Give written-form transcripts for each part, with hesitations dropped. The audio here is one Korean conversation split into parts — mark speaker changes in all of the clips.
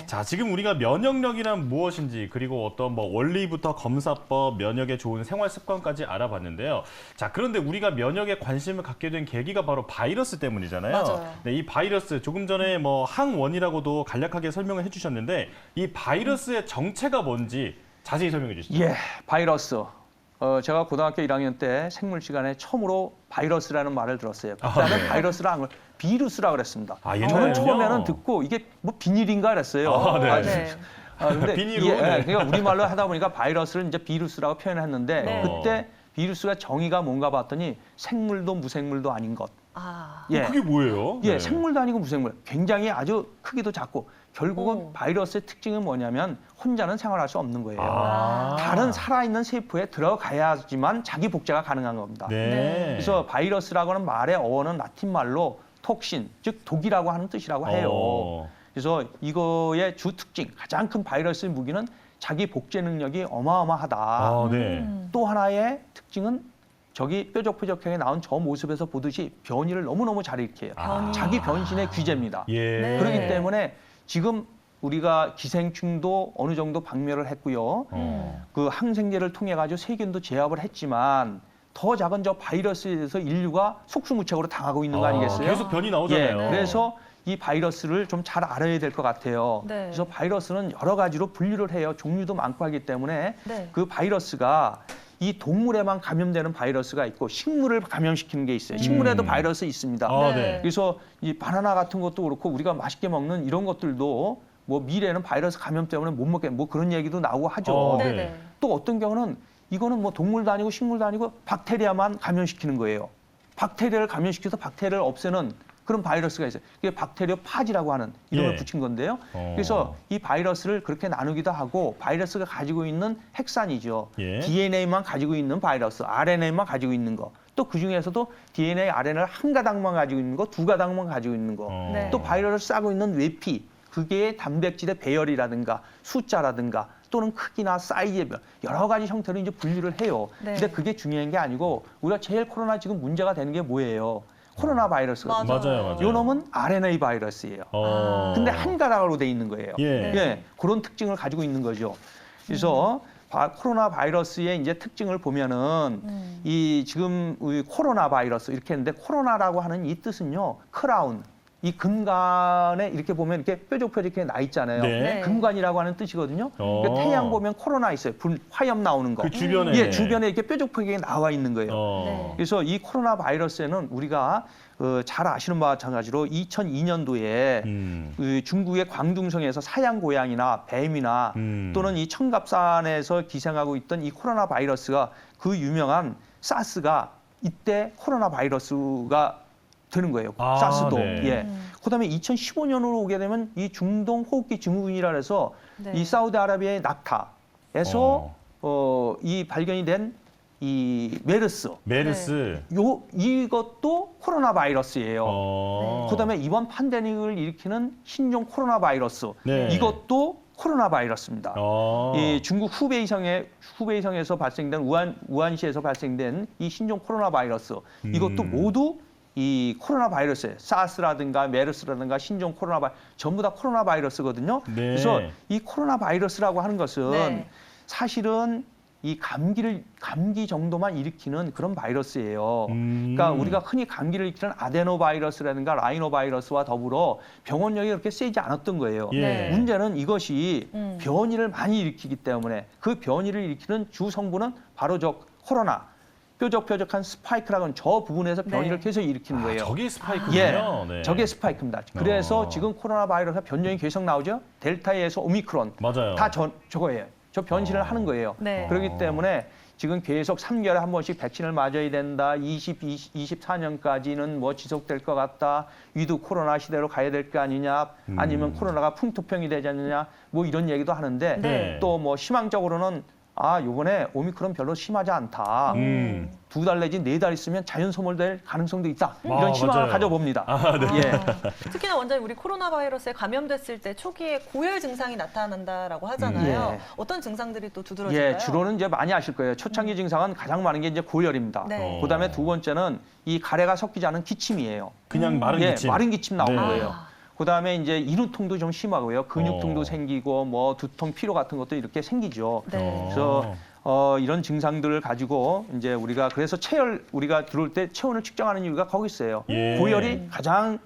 Speaker 1: 자, 지금 우리가 면역력이란 무엇인지 그리고 어떤 뭐 원리부터 검사법, 면역에 좋은 생활 습관까지 알아봤는데요. 자, 그런데 우리가 면역에 관심을 갖게 된 계기가 바로 바이러스 때문이잖아요.
Speaker 2: 맞아요.
Speaker 1: 네, 이 바이러스 조금 전에 뭐 항원이라고도 간략하게 설명을 해주셨는데 이 바이러스의 정체가 뭔지 자세히 설명해 주시죠.
Speaker 3: 예, 바이러스. 제가 고등학교 1학년 때 생물 시간에 처음으로 바이러스라는 말을 들었어요. 그다음에
Speaker 1: 네.
Speaker 3: 바이러스라는 걸 비루스라 그랬습니다.
Speaker 1: 아,
Speaker 3: 저는
Speaker 1: 옛날에는요?
Speaker 3: 처음에는 듣고 이게 뭐 비닐인가 그랬어요.
Speaker 1: 아, 네.
Speaker 2: 네.
Speaker 3: 근데
Speaker 1: 비닐로,
Speaker 3: 이게,
Speaker 1: 네.
Speaker 3: 그러니까 우리말로 하다 보니까 바이러스를 이제 비루스라고 표현했는데
Speaker 2: 네.
Speaker 3: 그때 비루스가 정의가 뭔가 봤더니 생물도 무생물도 아닌 것.
Speaker 2: 아,
Speaker 3: 예.
Speaker 1: 그게 뭐예요?
Speaker 3: 예,
Speaker 1: 네.
Speaker 3: 생물도 아니고 무생물. 굉장히 아주 크기도 작고 결국은
Speaker 2: 오.
Speaker 3: 바이러스의 특징은 뭐냐면 혼자는 생활할 수 없는 거예요.
Speaker 1: 아.
Speaker 3: 다른 살아있는 세포에 들어가야지만 자기 복제가 가능한 겁니다.
Speaker 1: 네.
Speaker 3: 그래서 바이러스라고 하는 말의 어원은 라틴 말로 톡신, 즉 독이라고 하는 뜻이라고 해요. 그래서 이거의 주 특징, 가장 큰 바이러스의 무기는 자기 복제 능력이 어마어마하다.
Speaker 1: 아, 네.
Speaker 3: 또 하나의 특징은 저기 뾰족뾰족하게 나온 저 모습에서 보듯이 변이를 너무너무 잘 일으켜요.
Speaker 1: 아.
Speaker 3: 자기 변신의 귀재입니다.
Speaker 1: 예.
Speaker 2: 네.
Speaker 3: 그렇기 때문에 지금 우리가 기생충도 어느 정도 박멸을 했고요. 그 항생제를 통해 가지고 세균도 제압을 했지만 더 작은 저 바이러스에 대해서 인류가 속수무책으로 당하고 있는 거 아니겠어요?
Speaker 1: 계속 변이 나오잖아요.
Speaker 3: 예, 그래서 이 바이러스를 좀 잘 알아야 될 것 같아요.
Speaker 2: 네.
Speaker 3: 그래서 바이러스는 여러 가지로 분류를 해요. 종류도 많고 하기 때문에
Speaker 2: 네.
Speaker 3: 그 바이러스가 이 동물에만 감염되는 바이러스가 있고 식물을 감염시키는 게 있어요. 식물에도 바이러스 있습니다.
Speaker 1: 아,
Speaker 2: 네.
Speaker 1: 네.
Speaker 3: 그래서 이 바나나 같은 것도 그렇고 우리가 맛있게 먹는 이런 것들도 뭐 미래는 바이러스 감염 때문에 못 먹게 뭐 그런 얘기도 나오고 하죠.
Speaker 1: 네.
Speaker 2: 네네.
Speaker 3: 또 어떤 경우는 이거는 뭐 동물도 아니고 식물도 아니고 박테리아만 감염시키는 거예요. 박테리아를 감염시켜서 박테리아를 없애는 그런 바이러스가 있어요. 이게 박테리아 파지라고 하는 이름을
Speaker 1: 예.
Speaker 3: 붙인 건데요. 그래서 이 바이러스를 그렇게 나누기도 하고 바이러스가 가지고 있는 핵산이죠.
Speaker 1: 예.
Speaker 3: DNA만 가지고 있는 바이러스, RNA만 가지고 있는 거. 또 그중에서도 DNA, RNA를 한 가닥만 가지고 있는 거, 두 가닥만 가지고 있는 거.
Speaker 2: 네.
Speaker 3: 또 바이러스를 싸고 있는 외피, 그게 단백질의 배열이라든가 숫자라든가 또는 크기나 사이즈의 별, 여러 가지 형태로 이제 분류를 해요.
Speaker 2: 네.
Speaker 3: 근데 그게 중요한 게 아니고 우리가 제일 코로나 지금 문제가 되는 게 뭐예요? 코로나 바이러스거든요.
Speaker 1: 맞아요.
Speaker 3: 요 놈은 RNA 바이러스예요. 근데 한 가닥으로 돼 있는 거예요.
Speaker 1: 예.
Speaker 2: 네.
Speaker 3: 그런 특징을 가지고 있는 거죠. 그래서 코로나 바이러스의 이제 특징을 보면은 이 지금 우리 코로나 바이러스 이렇게 했는데 코로나라고 하는 이 뜻은요, 크라운. 이 금관에 이렇게 보면 이렇게 뾰족뾰족하게 나 있잖아요.
Speaker 1: 네.
Speaker 2: 네.
Speaker 3: 금관이라고 하는 뜻이거든요. 그러니까 태양 보면 코로나 있어요. 불, 화염 나오는 거.
Speaker 1: 그 주변에.
Speaker 3: 예, 주변에 이렇게 뾰족하게 나와 있는 거예요.
Speaker 2: 네.
Speaker 3: 그래서 이 코로나 바이러스에는 우리가 잘 아시는 바와 마찬가지로 2002년도에 중국의 광둥성에서 사양 고양이나 뱀이나 또는 이 청갑산에서 기생하고 있던 이 코로나 바이러스가 그 유명한 사스가 이때 코로나 바이러스가 되는 거예요.
Speaker 1: 아,
Speaker 3: 사스도.
Speaker 1: 네.
Speaker 3: 예. 그다음에 2015년으로 오게 되면 이 중동 호흡기 증후군이라 해서
Speaker 2: 네.
Speaker 3: 이 사우디아라비아의 낙타에서 이 발견이 된 이 메르스.
Speaker 1: 메르스.
Speaker 3: 이것도 코로나 바이러스예요. 그다음에 이번 팬데믹을 일으키는 신종 코로나 바이러스.
Speaker 1: 네.
Speaker 3: 이것도 코로나 바이러스입니다. 이 중국 후베이성에서 발생된 우한시에서 발생된 이 신종 코로나 바이러스. 이것도 모두 이 코로나 바이러스에 사스라든가 메르스라든가 신종 코로나 바이러스 전부 다 코로나 바이러스거든요.
Speaker 1: 네.
Speaker 3: 그래서 이 코로나 바이러스라고 하는 것은
Speaker 2: 네.
Speaker 3: 사실은 이 감기 정도만 일으키는 그런 바이러스예요. 그러니까 우리가 흔히 감기를 일으키는 아데노바이러스라든가 라이노바이러스와 더불어 병원력이 그렇게 세지 않았던 거예요.
Speaker 1: 예.
Speaker 2: 네.
Speaker 3: 문제는 이것이 변이를 많이 일으키기 때문에 그 변이를 일으키는 주 성분은 바로 저 코로나 뾰족뾰족한 스파이크라고 하는 저 부분에서 변이를
Speaker 2: 네.
Speaker 3: 계속 일으키는 거예요.
Speaker 1: 저게 스파이크군요.
Speaker 3: 예,
Speaker 1: 네.
Speaker 3: 저게 스파이크입니다. 그래서 지금 코로나 바이러스가 변종이 계속 나오죠. 델타에서 오미크론
Speaker 1: 맞아요.
Speaker 3: 다 저거예요. 저 변신을 하는 거예요.
Speaker 2: 네.
Speaker 3: 그렇기 때문에 지금 계속 3개월에 한 번씩 백신을 맞아야 된다. 24년까지는 뭐 지속될 것 같다. 위드 코로나 시대로 가야 될 거 아니냐. 아니면 코로나가 풍토병이 되지 않느냐. 뭐 이런 얘기도 하는데
Speaker 2: 네.
Speaker 3: 또 뭐 희망적으로는 요번에 오미크론 별로 심하지 않다. 2달 내지 4달 있으면 자연 소멸될 가능성도 있다. 이런 희망을
Speaker 1: 맞아요.
Speaker 3: 가져봅니다. 예.
Speaker 2: 특히나 원장님 우리 코로나 바이러스에 감염됐을 때 초기에 고열 증상이 나타난다라고 하잖아요.
Speaker 3: 예.
Speaker 2: 어떤 증상들이 또 두드러질까요?
Speaker 3: 예, 주로는 이제 많이 아실 거예요. 초창기 증상은 가장 많은 게 이제 고열입니다.
Speaker 2: 네.
Speaker 3: 그다음에 두 번째는 이 가래가 섞이지 않은 기침이에요.
Speaker 1: 그냥 마른
Speaker 3: 예,
Speaker 1: 기침.
Speaker 3: 마른 기침 나오는
Speaker 1: 네.
Speaker 3: 거예요. 그다음에 이제 인후통도 좀 심하고요. 근육통도
Speaker 1: 어.
Speaker 3: 생기고 뭐 두통, 피로 같은 것도 이렇게 생기죠.
Speaker 2: 네.
Speaker 3: 그래서 이런 증상들을 가지고 이제 우리가 그래서 체열 우리가 들어올 때 체온을 측정하는 이유가 거기 있어요.
Speaker 1: 예.
Speaker 3: 고열이 가장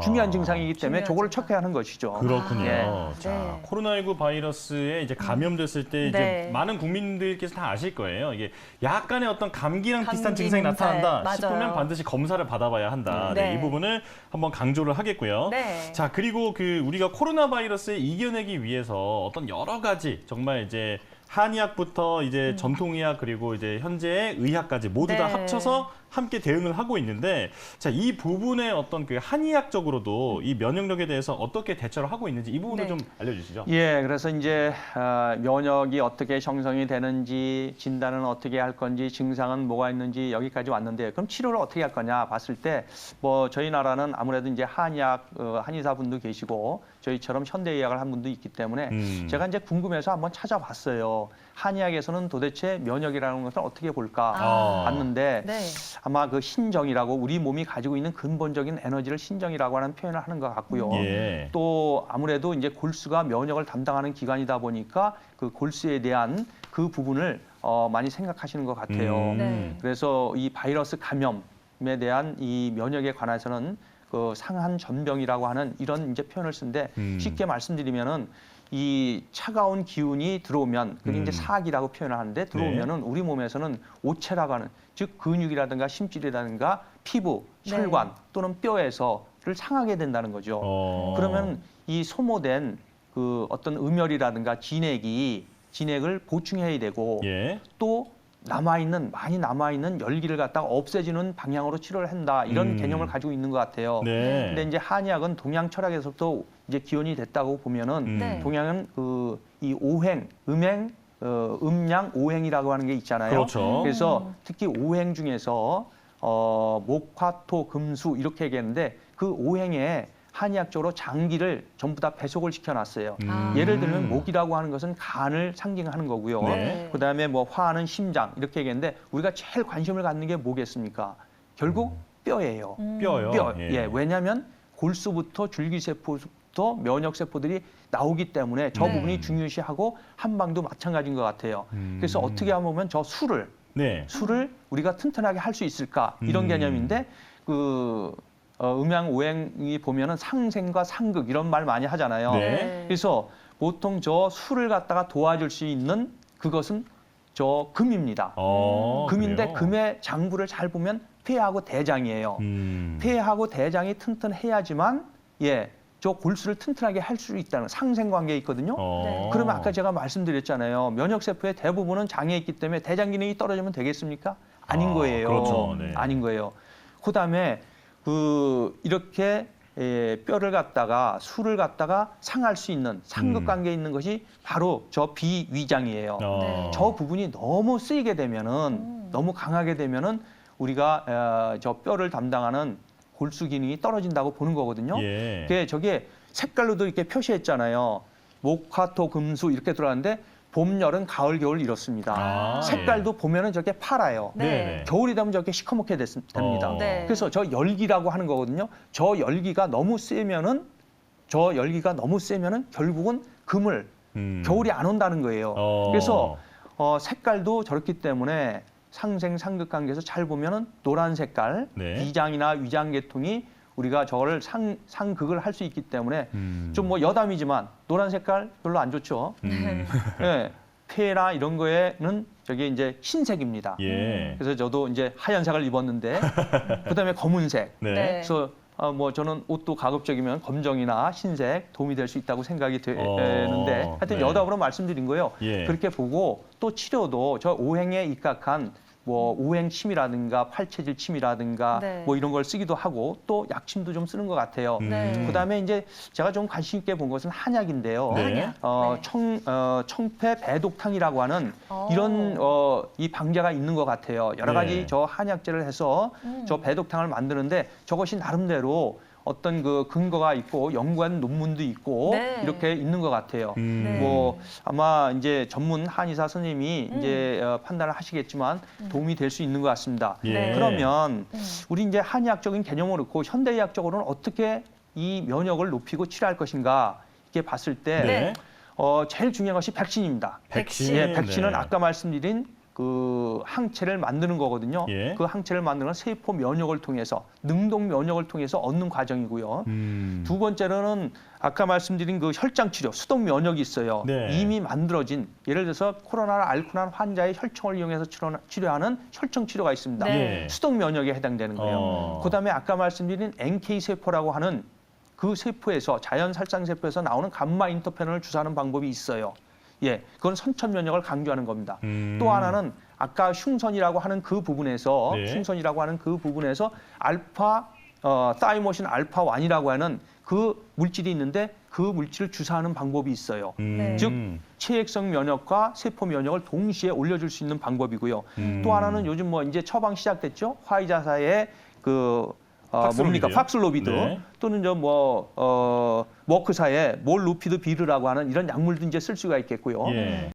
Speaker 3: 중요한
Speaker 1: 아.
Speaker 3: 증상이기 때문에
Speaker 2: 중요한
Speaker 3: 저거를
Speaker 2: 증상.
Speaker 3: 체크해야 하는 것이죠.
Speaker 1: 그렇군요.
Speaker 3: 예.
Speaker 1: 자,
Speaker 2: 네.
Speaker 1: 코로나19 바이러스에 이제 감염됐을 때 이제
Speaker 2: 네.
Speaker 1: 많은 국민들께서 다 아실 거예요. 이게 약간의 어떤 감기랑 비슷한
Speaker 2: 감기,
Speaker 1: 증상이
Speaker 2: 몸살.
Speaker 1: 나타난다
Speaker 2: 맞아요.
Speaker 1: 싶으면 반드시 검사를 받아봐야 한다. 네,
Speaker 2: 네.
Speaker 1: 이 부분을 한번 강조를 하겠고요.
Speaker 2: 네.
Speaker 1: 자, 그리고 그 우리가 코로나 바이러스에 이겨내기 위해서 어떤 여러 가지 정말 이제 한의학부터 이제 전통의학 그리고 이제 현재의 의학까지 모두 다
Speaker 2: 네.
Speaker 1: 합쳐서 함께 대응을 하고 있는데 자, 이 부분의 어떤 그 한의학적으로도 이 면역력에 대해서 어떻게 대처를 하고 있는지 이 부분을
Speaker 2: 네.
Speaker 1: 좀 알려주시죠.
Speaker 3: 예, 그래서 이제 면역이 어떻게 형성이 되는지, 진단은 어떻게 할 건지, 증상은 뭐가 있는지 여기까지 왔는데 그럼 치료를 어떻게 할 거냐 봤을 때 뭐 저희 나라는 아무래도 이제 한의학 한의사분도 계시고 저희처럼 현대의학을 한 분도 있기 때문에 제가 이제 궁금해서 한번 찾아봤어요. 한의학에서는 도대체 면역이라는 것을 어떻게 볼까 봤는데
Speaker 2: 네.
Speaker 3: 아마 그 신정이라고 우리 몸이 가지고 있는 근본적인 에너지를 신정이라고 하는 표현을 하는 것 같고요.
Speaker 1: 예.
Speaker 3: 또 아무래도 이제 골수가 면역을 담당하는 기관이다 보니까 그 골수에 대한 그 부분을 많이 생각하시는 것 같아요.
Speaker 2: 네.
Speaker 3: 그래서 이 바이러스 감염에 대한 이 면역에 관해서는 그 상한 전병이라고 하는 이런 이제 표현을 쓰는데 쉽게 말씀드리면은 이 차가운 기운이 들어오면 그게 이제 사기라고 표현을 하는데 들어오면은 우리 몸에서는 오체라고 하는 즉 근육이라든가 심줄이라든가 피부,
Speaker 2: 네.
Speaker 3: 혈관 또는 뼈에서를 상하게 된다는 거죠. 그러면 이 소모된 그 어떤 음혈이라든가 진액을 보충해야 되고
Speaker 1: 예.
Speaker 3: 또 많이 남아있는 열기를 갖다가 없애주는 방향으로 치료를 한다 이런 개념을 가지고 있는 것 같아요.
Speaker 1: 네.
Speaker 3: 근데 이제 한의학은 동양 철학에서부터 이제 기원이 됐다고 보면은
Speaker 2: 네.
Speaker 3: 동양은 이 오행, 음양 오행이라고 하는 게 있잖아요.
Speaker 1: 그렇죠.
Speaker 3: 그래서 특히 오행 중에서 목, 화, 토, 금, 수 이렇게 얘기했는데 그 오행에 한의학적으로 장기를 전부 다 배속을 시켜놨어요. 예를 들면 목이라고 하는 것은 간을 상징하는 거고요.
Speaker 1: 네.
Speaker 3: 그다음에 뭐 화는 심장 이렇게 얘기했는데 우리가 제일 관심을 갖는 게 뭐겠습니까? 결국 뼈예요.
Speaker 1: 뼈요.
Speaker 3: 뼈. 예. 왜냐하면 골수부터 줄기세포부터 면역세포들이 나오기 때문에 저
Speaker 2: 네.
Speaker 3: 부분이 중요시하고 한방도 마찬가지인 것 같아요. 그래서 어떻게 하면 저 술을 우리가 튼튼하게 할 수 있을까 이런 개념인데 음양 오행이 보면은 상생과 상극 이런 말 많이 하잖아요.
Speaker 1: 네.
Speaker 3: 그래서 보통 저 술을 갖다가 도와줄 수 있는 그것은 저 금입니다. 금인데
Speaker 1: 그래요?
Speaker 3: 금의 장부를 잘 보면 폐하고 대장이에요. 폐하고 대장이 튼튼해야지만 저 골수를 튼튼하게 할 수 있다는 상생관계에 있거든요.
Speaker 2: 네.
Speaker 3: 그러면 아까 제가 말씀드렸잖아요. 면역세포의 대부분은 장에 있기 때문에 대장 기능이 떨어지면 되겠습니까? 아닌 거예요.
Speaker 1: 그렇죠. 네.
Speaker 3: 아닌 거예요. 그다음에 이렇게 뼈를 갖다가 술을 갖다가 상할 수 있는 상극관계에 있는 것이 바로 저 비위장이에요.
Speaker 2: 네.
Speaker 3: 저 부분이 너무 쓰이게 되면은 너무 강하게 되면은 우리가 저 뼈를 담당하는 골수 기능이 떨어진다고 보는 거거든요.
Speaker 1: 예.
Speaker 3: 저게 색깔로도 이렇게 표시했잖아요. 목, 화, 토, 금, 수 이렇게 들어가는데 봄, 여름, 가을, 겨울 이렇습니다. 색깔도 보면은 저렇게 파라요.
Speaker 2: 네.
Speaker 3: 겨울이 되면 저렇게 시커멓게 됩니다.
Speaker 2: 네.
Speaker 3: 그래서 저 열기라고 하는 거거든요. 저 열기가 너무 세면은 결국은 금을 겨울이 안 온다는 거예요. 그래서 색깔도 저렇기 때문에 상생 상극 관계에서 잘 보면은 노란 색깔
Speaker 1: 네.
Speaker 3: 비장이나 위장 계통이 우리가 저거를 상극을 할 수 있기 때문에 좀 뭐 여담이지만 노란 색깔 별로 안 좋죠. 예, 폐나 이런 거에는 저게 이제 흰색입니다.
Speaker 1: 예.
Speaker 3: 그래서 저도 이제 하얀색을 입었는데 그다음에 검은색.
Speaker 1: 네.
Speaker 2: 네.
Speaker 3: 그래서 뭐 저는 옷도 가급적이면 검정이나 흰색 도움이 될 수 있다고 생각이 되는데 하여튼
Speaker 1: 네.
Speaker 3: 여담으로 말씀드린 거예요.
Speaker 1: 예.
Speaker 3: 그렇게 보고 또 치료도 저 오행에 입각한 뭐 오행침이라든가 팔체질침이라든가
Speaker 2: 네.
Speaker 3: 뭐 이런 걸 쓰기도 하고 또 약침도 좀 쓰는 것 같아요.
Speaker 2: 네.
Speaker 3: 그다음에 이제 제가 좀 관심 있게 본 것은 한약인데요.
Speaker 1: 네.
Speaker 3: 청패 배독탕이라고 하는 이런 이 방제가 있는 것 같아요. 여러 가지
Speaker 1: 네.
Speaker 3: 저 한약재를 해서 저 배독탕을 만드는데 저것이 나름대로 어떤 그 근거가 있고 연구한 논문도 있고
Speaker 2: 네.
Speaker 3: 이렇게 있는 것 같아요.
Speaker 2: 네.
Speaker 3: 뭐 아마 이제 전문 한의사 선생님이 이제 판단을 하시겠지만 도움이 될 수 있는 것 같습니다.
Speaker 1: 예.
Speaker 3: 그러면 우리 이제 한의학적인 개념을 놓고 현대의학적으로는 어떻게 이 면역을 높이고 치료할 것인가 이렇게 봤을 때
Speaker 2: 네.
Speaker 3: 제일 중요한 것이 백신입니다.
Speaker 1: 백신.
Speaker 3: 예, 백신은
Speaker 1: 네.
Speaker 3: 아까 말씀드린 그 항체를 만드는 거거든요.
Speaker 1: 예.
Speaker 3: 그 항체를 만드는 건 세포 면역을 통해서 능동 면역을 통해서 얻는 과정이고요. 두 번째로는 아까 말씀드린 그 혈장 치료, 수동 면역이 있어요.
Speaker 1: 네.
Speaker 3: 이미 만들어진 예를 들어서 코로나를 앓고 난 환자의 혈청을 이용해서 치료하는 혈청 치료가 있습니다.
Speaker 2: 네.
Speaker 3: 수동 면역에 해당되는 거예요. 그다음에 아까 말씀드린 NK 세포라고 하는 그 세포에서 자연 살상 세포에서 나오는 감마 인터페론을 주사하는 방법이 있어요. 예, 그건 선천 면역을 강조하는 겁니다. 또 하나는 아까 흉선이라고 하는 그 부분에서
Speaker 1: 네.
Speaker 3: 흉선이라고 하는 그 부분에서 알파 사이모신 알파 1이라고 하는 그 물질이 있는데 그 물질을 주사하는 방법이 있어요.
Speaker 2: 네.
Speaker 3: 즉 체액성 면역과 세포 면역을 동시에 올려줄 수 있는 방법이고요. 또 하나는 요즘 뭐 이제 처방 시작됐죠. 화이자사의 그 뭡니까
Speaker 1: 팍슬로비드요?
Speaker 3: 팍슬로비드
Speaker 1: 네.
Speaker 3: 또는 머크사의 몰루피드 비르라고 하는 이런 약물도 이제 쓸 수가 있겠고요.
Speaker 1: 예.